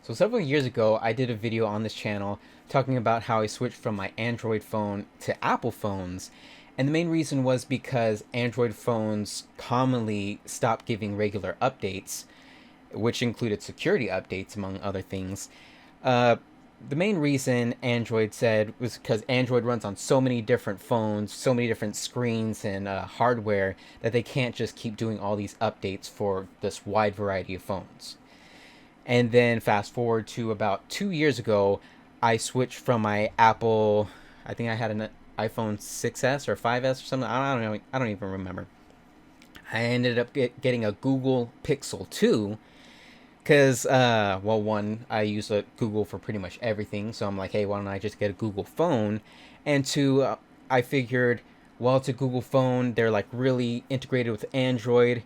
So several years ago, I did a video on this channel talking about how I switched from my Android phone to Apple phones. And the main reason was because Android phones commonly stopped giving regular updates, which included security updates, among other things. Uh, the main reason Android said was because Android runs on so many different phones, so many different screens and hardware that they can't just keep doing all these updates for this wide variety of phones. And then fast forward to about 2 years ago, I switched from my Apple. I think I had an iPhone 6s or 5s or something. I don't know. I don't even remember. I ended up getting a Google Pixel 2 because, well, one, I use Google for pretty much everything. So I'm like, hey, why don't I just get a Google phone? And two, I figured, well, it's a Google phone. They're like really integrated with Android.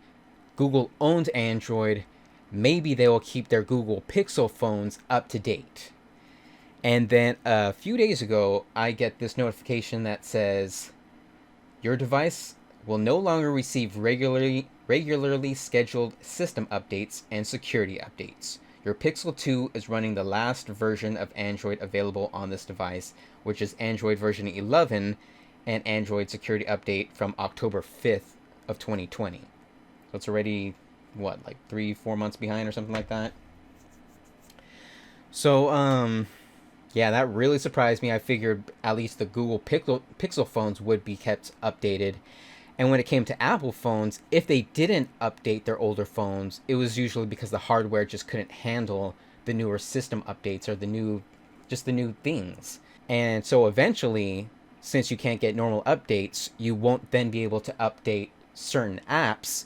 Google owns Android. Maybe they will keep their Google Pixel phones up to date. And then a few days ago, I get this notification that says your device will no longer receive regularly scheduled system updates and security updates. Your Pixel 2 is running the last version of Android available on this device, which is Android version 11 and Android security update from October 5th of 2020. So it's already what, like 3-4 months behind or something like that. So yeah, that really surprised me. I figured at least the Google Pixel phones would be kept updated. And when it came to Apple phones, if they didn't update their older phones, it was usually because the hardware just couldn't handle the newer system updates or the new things. And so eventually, since you can't get normal updates, you won't then be able to update certain apps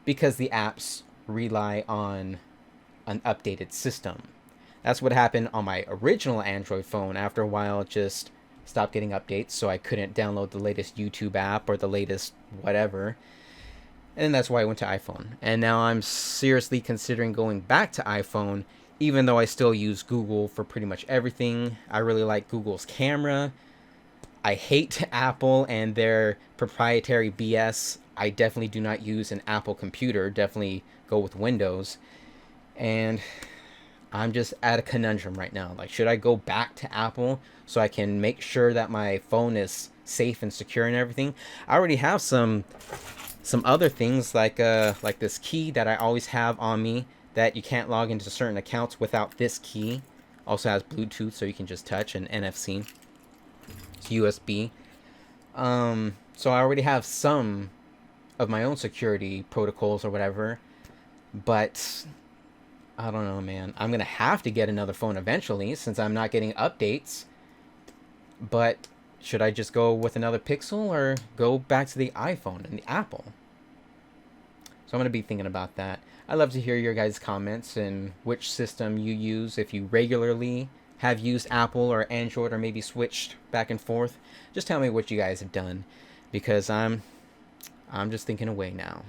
because the apps rely on an updated system. That's what happened on my original Android phone. After a while, it just stopped getting updates, so I couldn't download the latest YouTube app or the latest whatever. And that's why I went to iPhone. And now I'm seriously considering going back to iPhone, even though I still use Google for pretty much everything. I really like Google's camera. I hate Apple and their proprietary BS. I definitely do not use an Apple computer. Definitely go with Windows. And I'm just at a conundrum right now. Like, should I go back to Apple so I can make sure that my phone is safe and secure and everything? I already have some other things like this key that I always have on me that you can't log into certain accounts without this key. Also has Bluetooth, so you can just touch, and NFC. It's USB. So I already have some of my own security protocols or whatever, but I don't know, man. I'm gonna have to get another phone eventually since I'm not getting updates. But should I just go with another Pixel or go back to the iPhone and the Apple? So I'm gonna be thinking about that. I'd love to hear your guys' comments and which system you use, if you regularly have used Apple or Android or maybe switched back and forth. Just tell me what you guys have done because I'm just thinking away now.